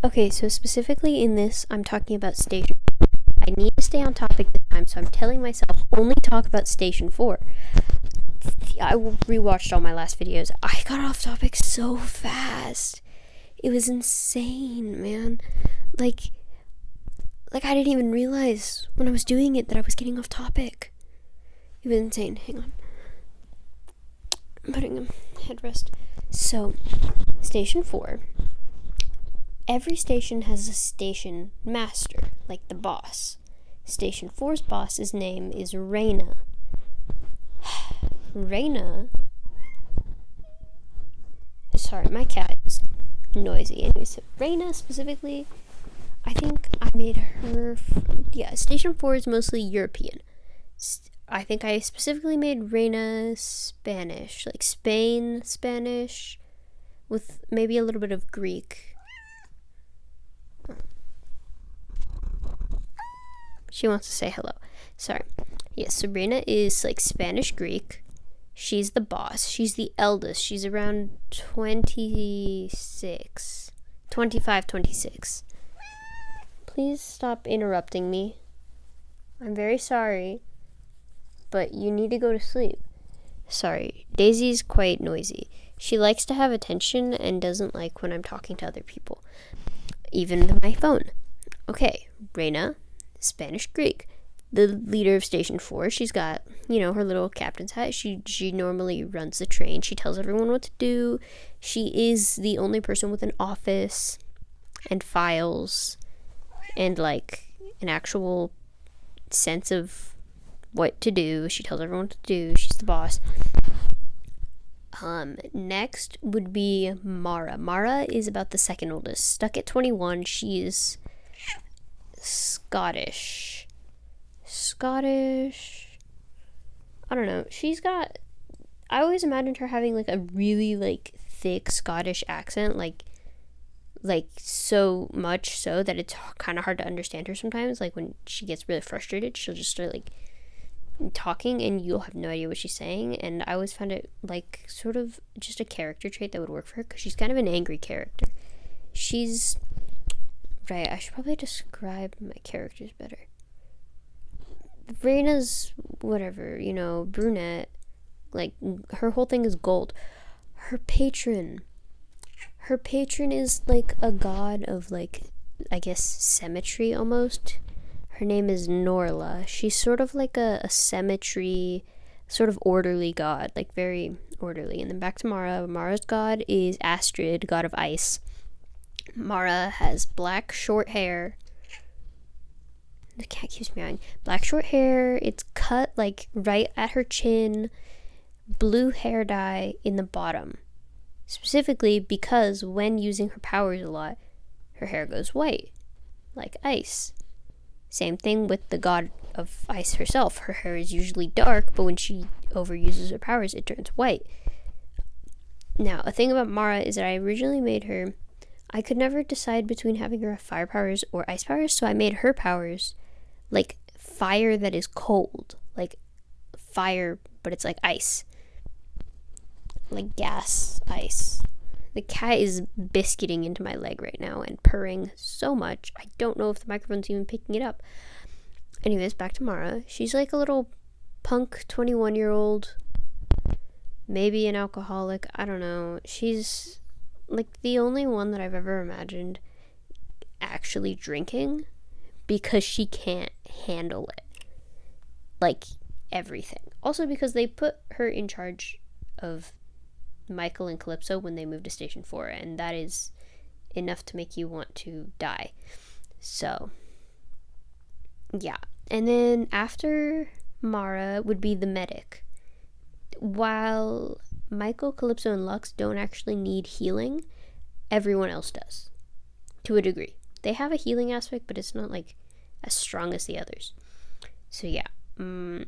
Okay, so specifically in this, I'm talking about Station 4. I need to stay on topic this time, so I'm telling myself only talk about Station 4. I rewatched all my last videos. I got off topic so fast. It was insane, man. Like I didn't even realize when I was doing it that I was getting off topic. It was insane. Hang on. I'm putting a headrest. So, Station 4. Every station has a station master, like the boss. Station 4's boss's name is Reyna. Reyna. Sorry, my cat is noisy. Anyway, so Reyna specifically, I think I made her. Station 4 is mostly European. I think I specifically made Reyna Spanish, like Spain Spanish, with maybe a little bit of Greek. She wants to say hello. Sorry. Yes, Sabrina is like Spanish Greek. She's the boss. She's the eldest. She's around 25, 26. Please stop interrupting me. I'm very sorry, but you need to go to sleep. Sorry, Daisy's quite noisy. She likes to have attention and doesn't like when I'm talking to other people, even my phone. Okay, Reyna, Spanish Greek, the leader of Station 4. She's got, her little captain's hat. She normally runs the train. She tells everyone what to do. She is the only person with an office and files and like an actual sense of what to do. She tells everyone what to do. She's the boss. Next would be Mara. Mara is about the second oldest. Stuck at 21. She is Scottish. I don't know. I always imagined her having like a really like thick Scottish accent, like so much so that it's kind of hard to understand her sometimes. Like when she gets really frustrated, she'll just start like talking and you'll have no idea what she's saying. And I always found it like sort of just a character trait that would work for her, because she's kind of an angry character. Right, I should probably describe my characters better. Reyna's whatever, brunette. Like, her whole thing is gold. Her patron is like a god of, like, I guess symmetry almost. Her name is Norla. She's sort of like a symmetry, sort of orderly god, like very orderly. And then back to Mara. Mara's god is Astrid, god of ice. Mara has black short hair. The cat keeps meowing. Black short hair. It's cut like right at her chin. Blue hair dye in the bottom. Specifically because when using her powers a lot, her hair goes white. Like ice. Same thing with the god of ice herself. Her hair is usually dark, but when she overuses her powers, it turns white. Now, a thing about Mara is that I originally made her... I could never decide between having her have fire powers or ice powers, so I made her powers like fire that is cold. Like fire, but it's like ice. Like gas ice. The cat is biscuiting into my leg right now and purring so much. I don't know if the microphone's even picking it up. Anyways, back to Mara. She's like a little punk 21-year-old. Maybe an alcoholic. I don't know. She's like the only one that I've ever imagined actually drinking, because she can't handle it. Like everything. Also because they put her in charge of Michael and Calypso when they moved to Station 4, and that is enough to make you want to die. So, yeah. And then after Mara would be the medic. While Michael, Calypso, and Lux don't actually need healing, everyone else does. To a degree. They have a healing aspect, but it's not like as strong as the others. So yeah. The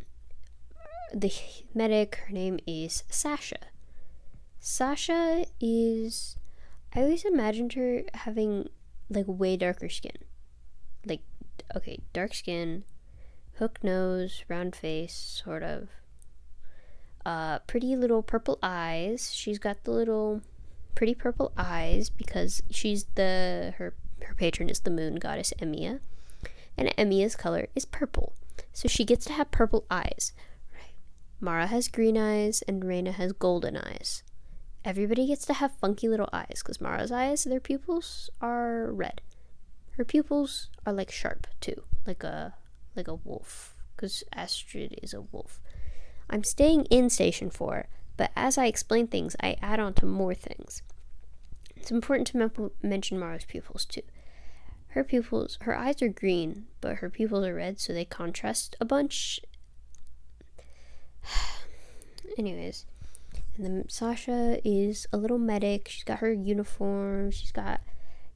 medic, her name is Sasha. Sasha is... I always imagined her having like way darker skin. Like, okay, dark skin, hook nose, round face, sort of. Pretty little purple eyes. She's got the little pretty purple eyes because she's her Her patron is the moon goddess Emiya, and Emiya's color is purple. So she gets to have purple eyes. Mara has green eyes, and Reyna has golden eyes. Everybody gets to have funky little eyes, because Mara's eyes, their pupils are red. Her pupils are like sharp too, like a wolf, because Astrid is a wolf. I'm staying in Station 4, but as I explain things, I add on to more things. It's important to mention Mara's pupils too. Her eyes are green, but her pupils are red, so they contrast a bunch. Anyways, and then Sasha is a little medic. She's got her uniform. She's got,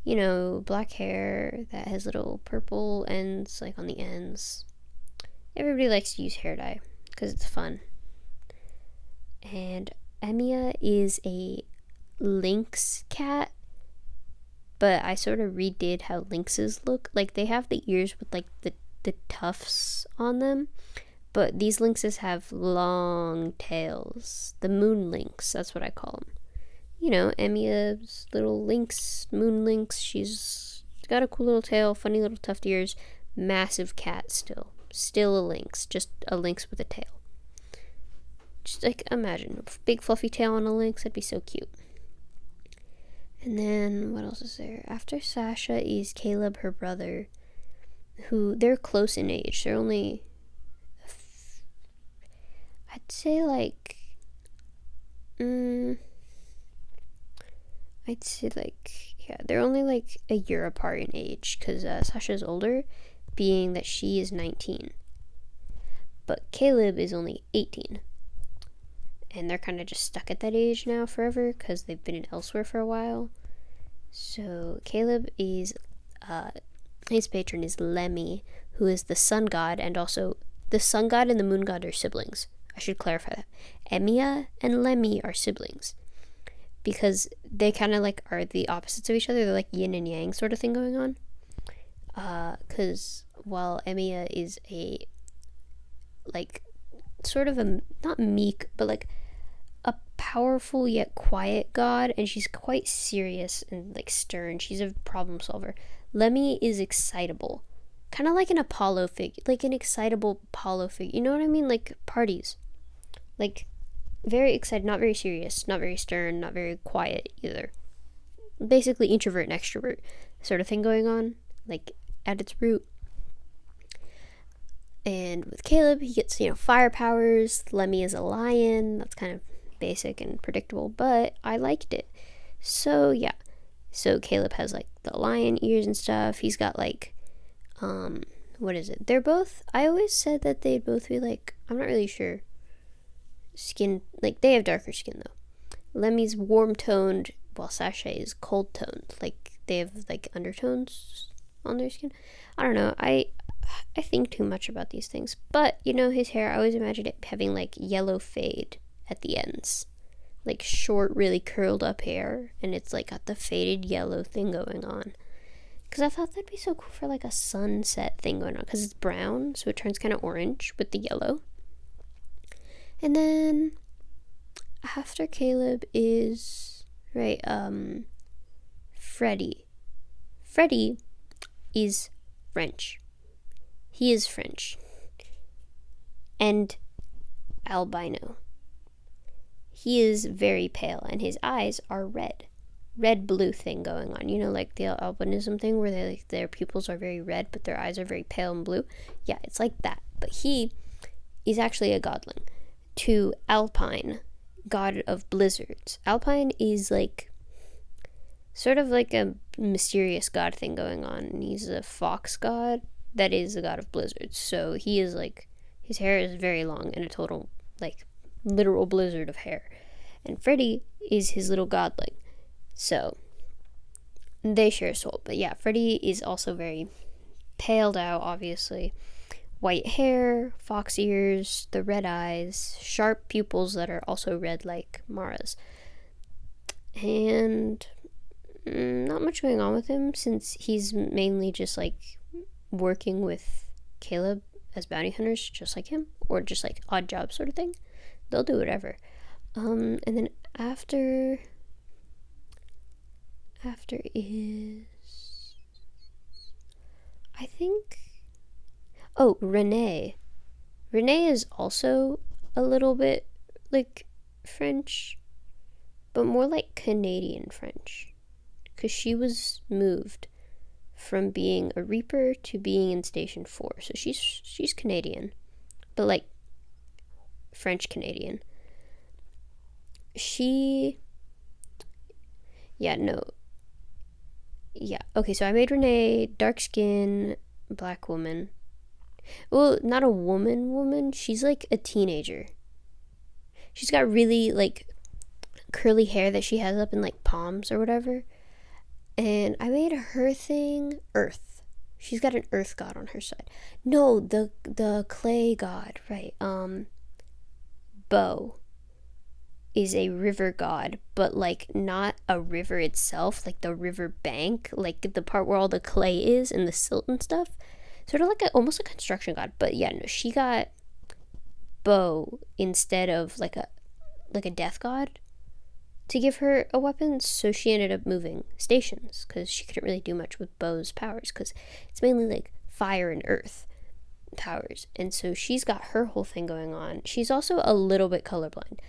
black hair that has little purple ends, like on the ends. Everybody likes to use hair dye because it's fun. And Emiya is a lynx cat, but I sort of redid how lynxes look. Like, they have the ears with like the tufts on them, but these lynxes have long tails. The moon lynx, that's what I call them. Emiya's little lynx, moon lynx. She's got a cool little tail, funny little tuft ears, massive cat still a lynx, just a lynx with a tail. Just like, imagine a big fluffy tail on a lynx. That'd be so cute. And then what else is there? After Sasha is Caleb, her brother, who they're close in age. They're only, I'd say like, they're only like a year apart in age, because Sasha's older, being that she is 19. But Caleb is only 18. And they're kind of just stuck at that age now forever, because they've been elsewhere for a while. So Caleb is, his patron is Lemmy, who is the sun god, and also the sun god and the moon god are siblings. I should clarify that. Emiya and Lemmy are siblings, because they kind of like are the opposites of each other. They're like yin and yang sort of thing going on. Because while Emiya is a, like, sort of a, not meek, but like a powerful yet quiet god, and she's quite serious and like stern. She's a problem solver. Lemmy is excitable, kind of like an Apollo figure, like an excitable Apollo figure. You know what I mean? Like parties, like very excited, not very serious, not very stern, not very quiet either. Basically introvert and extrovert sort of thing going on, like at its root. And with Caleb, he gets, fire powers. Lemmy is a lion. That's kind of basic and predictable, but I liked it. So yeah. So Caleb has like the lion ears and stuff. He's got like, what is it? They're both, I always said that they'd both be like, I'm not really sure. Skin, like they have darker skin though. Lemmy's warm toned, while Sasha is cold toned. Like they have like undertones on their skin. I don't know. I think too much about these things. But, his hair, I always imagined it having, like, yellow fade at the ends. Like, short, really curled up hair. And it's, like, got the faded yellow thing going on. Because I thought that'd be so cool for, like, a sunset thing going on. Because it's brown, so it turns kind of orange with the yellow. And then, after Caleb is, Freddie. Freddie is French. He is French. And albino. He is very pale, and his eyes are red. Red-blue thing going on. Like the albinism thing where they, like, their pupils are very red, but their eyes are very pale and blue. Yeah, it's like that. But he is actually a godling to Alpine, god of blizzards. Alpine is, like, sort of like a mysterious god thing going on. And he's a fox god that is the god of blizzards. So he is like, his hair is very long and a total, like, literal blizzard of hair. And Freddie is his little godling. So they share a soul. But yeah, Freddie is also very paled out, obviously. White hair, fox ears, the red eyes, sharp pupils that are also red like Mara's. And not much going on with him, since he's mainly just like working with Caleb as bounty hunters, just like him, or just like odd job sort of thing. They'll do whatever. And then after is I think... Oh, René. René is also a little bit, like, French, but more like Canadian French. Because she was moved from being a Reaper to being in Station 4. So she's Canadian, but, like, French Canadian. Okay, so I made René dark skin, black woman. Well, not a woman. She's like a teenager. She's got really, like, curly hair that she has up in, like, palms or whatever. And I made her thing Earth. She's got an Earth god on her side. No, the clay god, right? Bo is a river god, but, like, not a river itself, like the river bank, like the part where all the clay is and the silt and stuff. Sort of like almost a construction god. But yeah, no, she got Bo instead of like a death god to give her a weapon, so she ended up moving stations because she couldn't really do much with Bo's powers because it's mainly like fire and earth powers. And so she's got her whole thing going on. She's also a little bit colorblind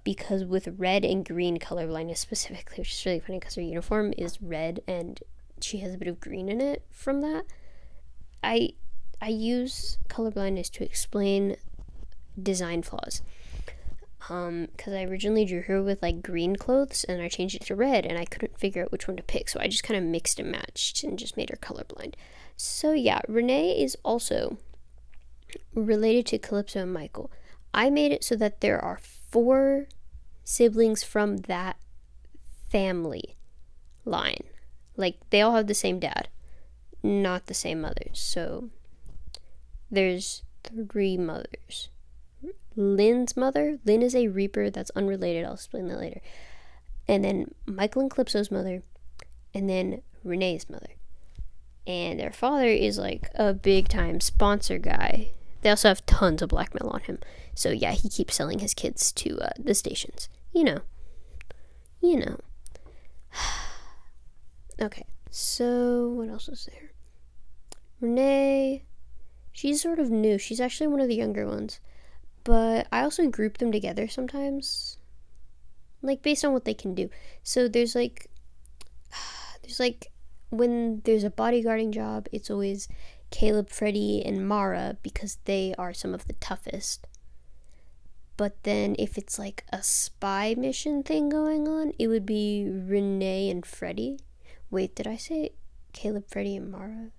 because with red and green colorblindness specifically, which is really funny because her uniform is red and she has a bit of green in it from that. I use colorblindness to explain design flaws. Because I originally drew her with, like, green clothes, and I changed it to red, and I couldn't figure out which one to pick, so I just kind of mixed and matched and just made her colorblind. So yeah, René is also related to Calypso and Michael. I made it so that there are 4 siblings from that family line. Like, they all have the same dad, not the same mothers. So there's 3 mothers. Lynn's mother. Lynn is a Reaper that's unrelated. I'll explain that later. And then Michael and Calypso's mother. And then René's mother. And their father is like a big time sponsor guy. They also have tons of blackmail on him. So yeah, he keeps selling his kids to the stations. You know. Okay, so what else is there? René, she's sort of new. She's actually one of the younger ones. But I also group them together sometimes, like, based on what they can do. So there's like when there's a bodyguarding job, it's always Caleb, Freddie, and Mara because they are some of the toughest. But then if it's like a spy mission thing going on, it would be René and Freddie. Wait, did I say Caleb, Freddie, and Mara?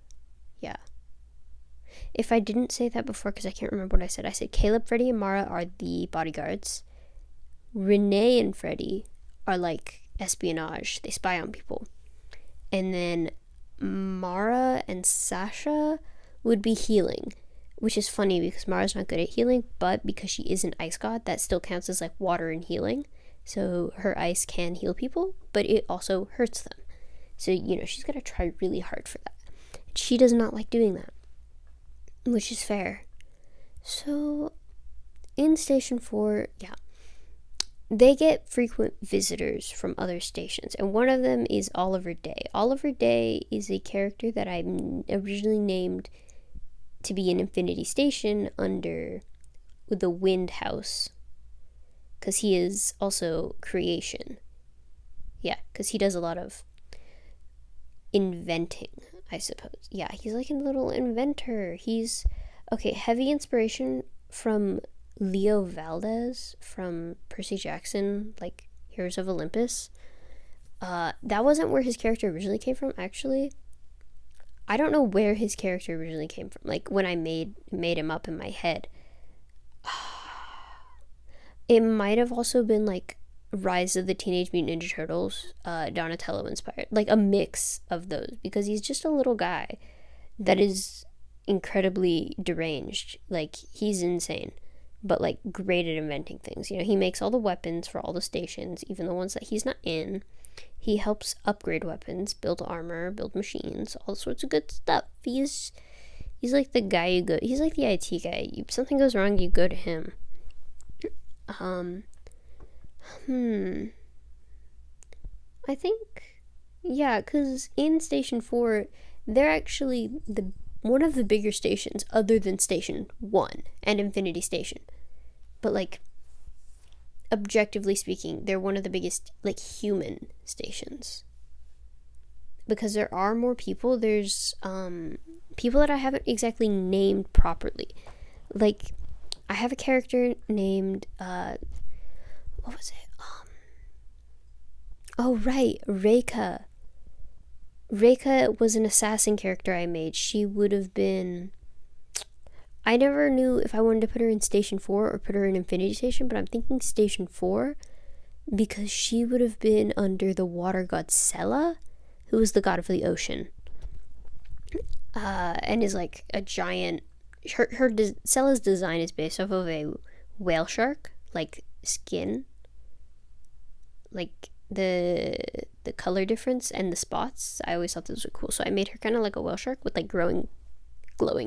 Yeah. If I didn't say that before, because I can't remember what I said Caleb, Freddie, and Mara are the bodyguards. René and Freddie are like espionage. They spy on people. And then Mara and Sasha would be healing, which is funny because Mara's not good at healing, but because she is an ice god, that still counts as like water and healing. So her ice can heal people, but it also hurts them. So, she's got to try really hard for that. She does not like doing that, which is fair. So in Station 4, yeah, they get frequent visitors from other stations, and one of them is Oliver Day. Oliver Day is a character that I originally named to be an Infinity Station under the Wind House, because he is also creation. Yeah, because he does a lot of inventing, I suppose. Yeah, he's like a little inventor. He's, okay, heavy inspiration from Leo Valdez from Percy Jackson, like Heroes of Olympus. That wasn't where his character originally came from, actually. I don't know where his character originally came from, like when I made him up in my head. It might have also been like Rise of the Teenage Mutant Ninja Turtles, Donatello inspired, like a mix of those, because he's just a little guy that is incredibly deranged. Like, he's insane, but like great at inventing things. He makes all the weapons for all the stations, even the ones that he's not in. He helps upgrade weapons, build armor, build machines, all sorts of good stuff. He's like the guy you go. He's like the IT guy. If something goes wrong, you go to him. I think, yeah, because in Station 4, they're actually one of the bigger stations other than Station 1 and Infinity Station. But, like, objectively speaking, they're one of the biggest, like, human stations. Because there are more people. There's people that I haven't exactly named properly. Like, I have a character named, what was it? Oh, right, Reyka. Reyka was an assassin character I made. She would have been... I never knew if I wanted to put her in Station 4 or put her in Infinity Station, but I'm thinking Station 4 because she would have been under the water god Sela, who is the god of the ocean. And is like a giant... Sela's design is based off of a whale shark, like skin. Like the color difference and the spots. I always thought those were cool. So I made her kind of like a whale shark with like glowing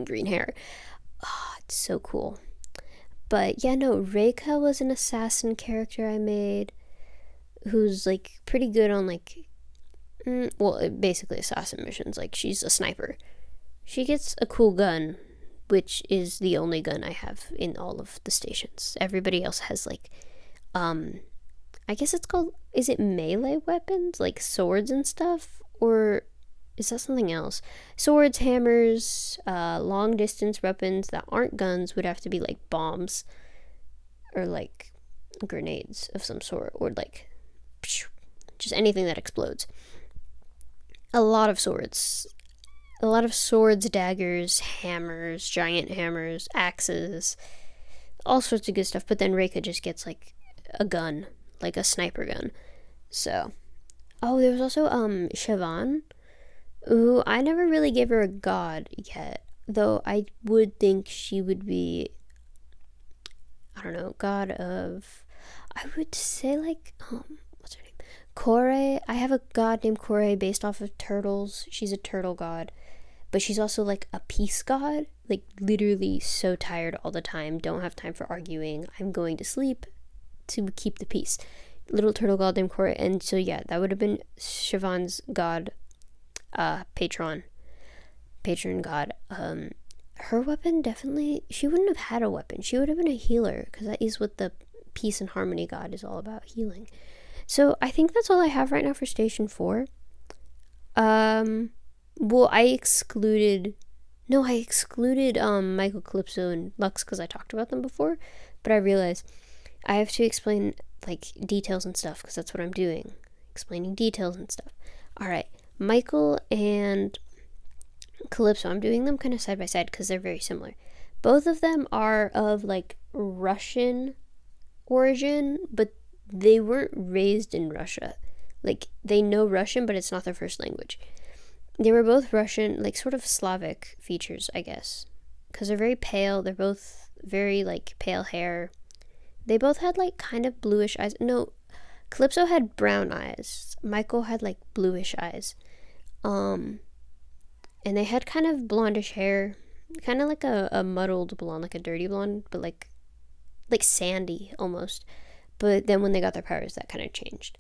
green hair. Oh, it's so cool. But yeah, no, Reyka was an assassin character I made who's like pretty good on like, well, basically assassin missions. Like, she's a sniper. She gets a cool gun, which is the only gun I have in all of the stations. Everybody else has like, I guess it's called, is it melee weapons? Like swords and stuff? Or is that something else? Swords, hammers, long distance weapons that aren't guns would have to be like bombs or like grenades of some sort, or like just anything that explodes. A lot of swords, daggers, hammers, giant hammers, axes, all sorts of good stuff. But then Reyka just gets like a gun, like a sniper gun. So, oh, there was also Siobhan, who I never really gave her a god yet, though I would think she would be, I don't know, god of, I would say like, what's her name? Kore. I have a god named Kore based off of turtles. She's a turtle god, but she's also like a peace god, like literally so tired all the time, don't have time for arguing, I'm going to sleep to keep the peace. Little turtle god named Kore. And so yeah, that would have been Siobhan's god, patron god. Her weapon, definitely, she wouldn't have had a weapon. She would have been a healer, because that is what the peace and harmony god is all about, healing. So I think that's all I have right now for Station 4. Well, I excluded Michael, Calypso, and Lux because I talked about them before, but I realized I have to explain like details and stuff, because that's what I'm doing, explaining details and stuff. All right, Michael and Calypso, I'm doing them kind of side by side because they're very similar. Both of them are of like Russian origin, but they weren't raised in Russia. Like, they know Russian, but it's not their first language. They were both Russian, like sort of Slavic features, I guess, because they're very pale. They're both very like pale hair. They both had like kind of bluish eyes. No, Calypso had brown eyes. Michael had like bluish eyes. And they had kind of blondish hair, kind of like a muddled blonde, like a dirty blonde, but like sandy almost. But then when they got their powers, that kind of changed.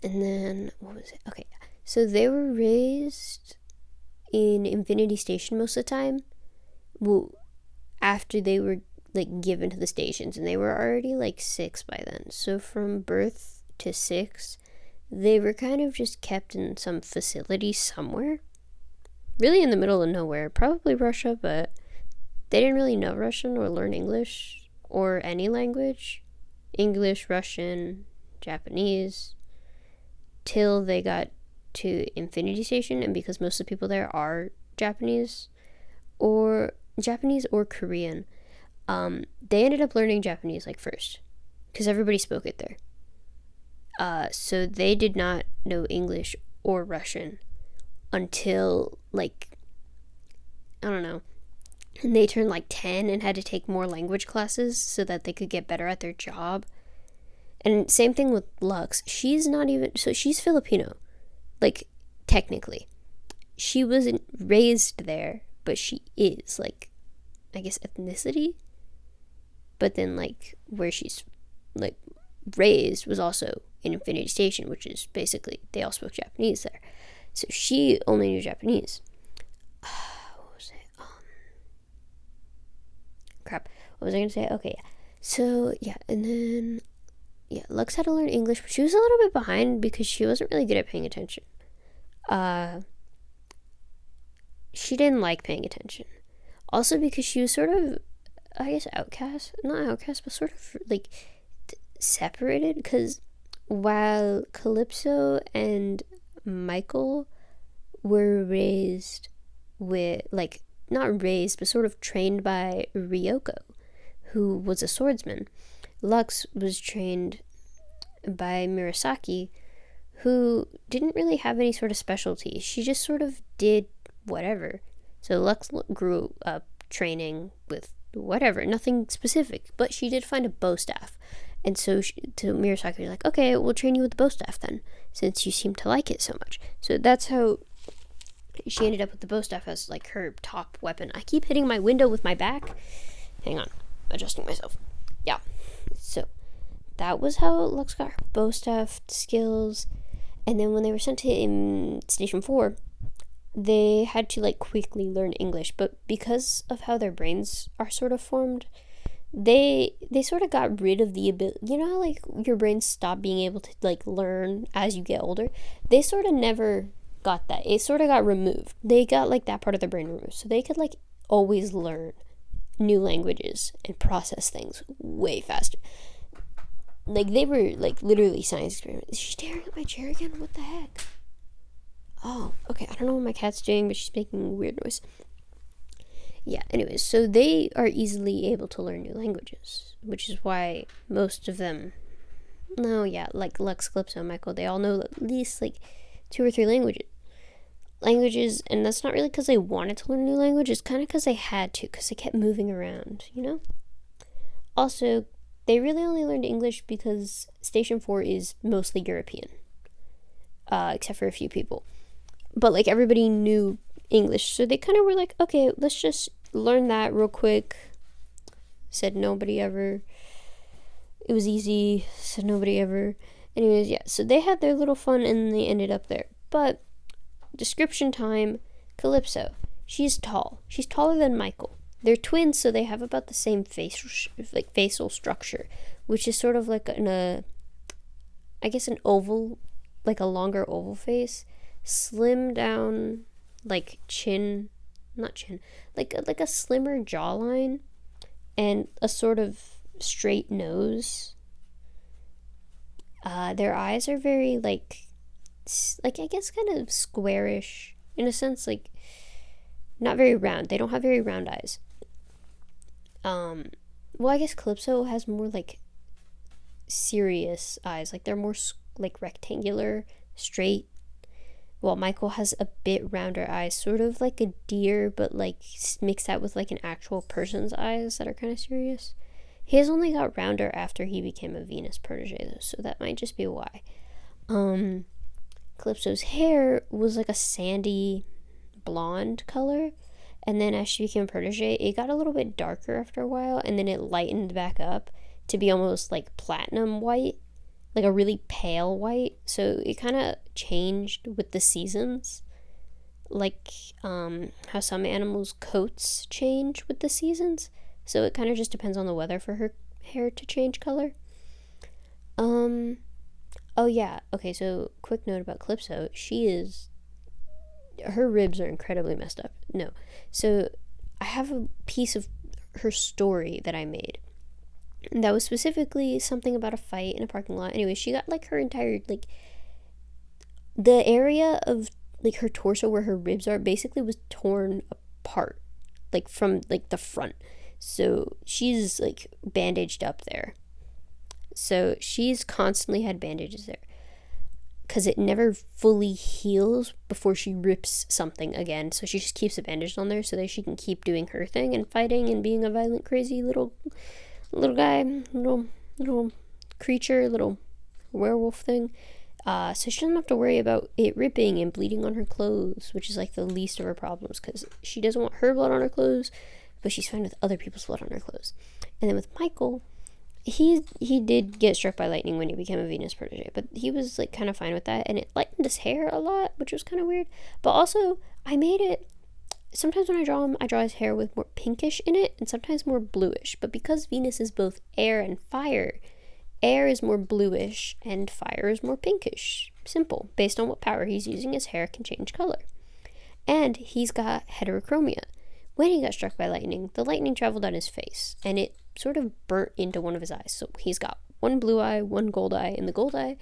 And then, what was it? Okay, so they were raised in Infinity Station most of the time. Well, after they were like given to the stations, and they were already like 6 by then. So from birth to 6, they were kind of just kept in some facility somewhere, really in the middle of nowhere, probably Russia, but they didn't really know Russian or learn English or any language, English, Russian, Japanese, till they got to Infinity Station. And because most of the people there are Japanese or Korean, they ended up learning Japanese like first, because everybody spoke it there. So they did not know English or Russian until like, I don't know, and they turned like 10 and had to take more language classes so that they could get better at their job. And same thing with Lux. She's Filipino, like technically. She wasn't raised there, but she is like, I guess, ethnicity. But then like where she's like raised was also in Infinity Station, which is basically they all spoke Japanese there. So she only knew Japanese. What was it? Crap. What was I going to say? Okay, yeah. So, yeah, and then, yeah, Lux had to learn English, but she was a little bit behind because she wasn't really good at paying attention. She didn't like paying attention. Also because she was sort of, I guess, outcast. Not outcast, but sort of, like, separated. Because while Calypso and Michael were raised with, like, not raised, but sort of trained by Ryoko, who was a swordsman, Lux was trained by Murasaki, who didn't really have any sort of specialty. She just sort of did whatever. So Lux grew up training with whatever, nothing specific, but she did find a bow staff. And so to Murasaki was like, okay, we'll train you with the bow staff then, since you seem to like it so much. So that's how she ended up with the bow staff as like her top weapon. I keep hitting my window with my back. Hang on, adjusting myself. Yeah, so that was how Lux got her bow staff skills. And then when they were sent to Station 4, they had to like quickly learn English, but because of how their brains are sort of formed, they sort of got rid of the ability. You know how like your brains stop being able to like learn as you get older? They sort of never got that. It sort of got removed. They got like that part of their brain removed, so they could like always learn new languages and process things way faster. Like they were like literally science experiments. Is she staring at my chair again? What the heck? Oh, okay. I don't know what my cat's doing, but she's making a weird noise. Yeah, anyways, so they are easily able to learn new languages, which is why most of them, no, yeah, like Lux, Calypso, and Michael, they all know at least like 2 or 3 languages, and that's not really because they wanted to learn a new language, it's kind of because they had to, because they kept moving around, you know? Also, they really only learned English because Station 4 is mostly European, except for a few people. But, like, everybody knew English, so they kind of were like, okay, let's just learn that real quick. Said nobody ever. It was easy. Said nobody ever. Anyways, yeah, so they had their little fun, and they ended up there. But, description time, Calypso. She's tall. She's taller than Michael. They're twins, so they have about the same facial structure, which is sort of like an oval, like a longer oval face, slim down, like like a slimmer jawline, and a sort of straight nose. Their eyes are very like I guess kind of squarish in a sense, like not very round. They don't have very round eyes. Well, I guess Calypso has more like serious eyes, like they're more like rectangular, straight. Well, Michael has a bit rounder eyes, sort of like a deer, but like mixed that with like an actual person's eyes that are kind of serious. He has only got rounder after he became a Venus protege though, so that might just be why. Calypso's hair was like a sandy blonde color, and then as she became a protege, it got a little bit darker after a while, and then it lightened back up to be almost like platinum white, like a really pale white. So it kind of changed with the seasons, like how some animals' coats change with the seasons. So it kind of just depends on the weather for her hair to change color. Oh yeah, okay, so quick note about Calypso. Her ribs are incredibly messed up. No. So I have a piece of her story that I made. And that was specifically something about a fight in a parking lot. Anyway, she got like her entire, like, the area of like her torso where her ribs are basically was torn apart, like from like the front. So she's like bandaged up there. So she's constantly had bandages there because it never fully heals before she rips something again. So she just keeps the bandage on there so that she can keep doing her thing and fighting and being a violent, crazy little guy, little creature, little werewolf thing. So she doesn't have to worry about it ripping and bleeding on her clothes, which is like the least of her problems because she doesn't want her blood on her clothes, but she's fine with other people's blood on her clothes. And then with Michael, he did get struck by lightning when he became a Venus protege, but he was like kind of fine with that, and it lightened his hair a lot, which was kind of weird. But also, I made it. Sometimes when I draw him, I draw his hair with more pinkish in it, and sometimes more bluish. But because Venus is both air and fire, air is more bluish and fire is more pinkish. Simple. Based on what power he's using, his hair can change color. And he's got heterochromia. When he got struck by lightning, the lightning traveled down his face, and it sort of burnt into one of his eyes. So he's got one blue eye, one gold eye, and the gold eye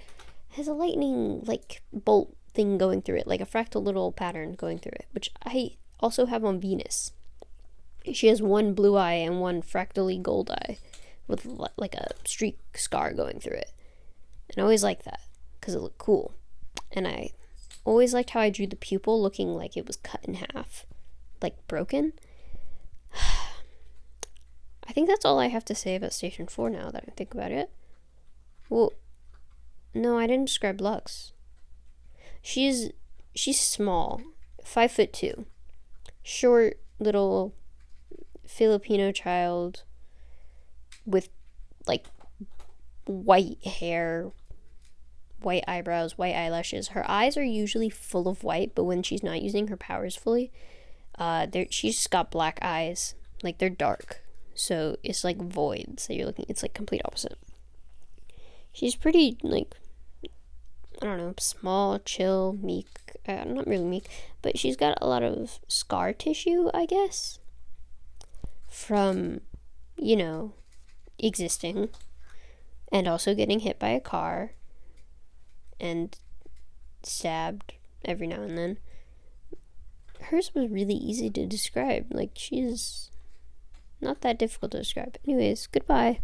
has a lightning, like, bolt thing going through it, like a fractal little pattern going through it, which I also have on Venus. She has one blue eye and one fractally gold eye with, like, a streak scar going through it. And I always liked that, because it looked cool. And I always liked how I drew the pupil looking like it was cut in half, like broken. I think that's all I have to say about Station 4 now that I think about it. Well, no, I didn't describe Lux. She's small, 5'2", short little Filipino child with like white hair, white eyebrows, white eyelashes. Her eyes are usually full of white, but when she's not using her powers fully, she's just got black eyes, like they're dark. So it's like void. So you're looking, it's like complete opposite. She's pretty, like, I don't know, small, chill, meek. Not really meek, but she's got a lot of scar tissue, I guess, from, existing and also getting hit by a car and stabbed every now and then. Hers was really easy to describe. Like, she's not that difficult to describe. Anyways, goodbye.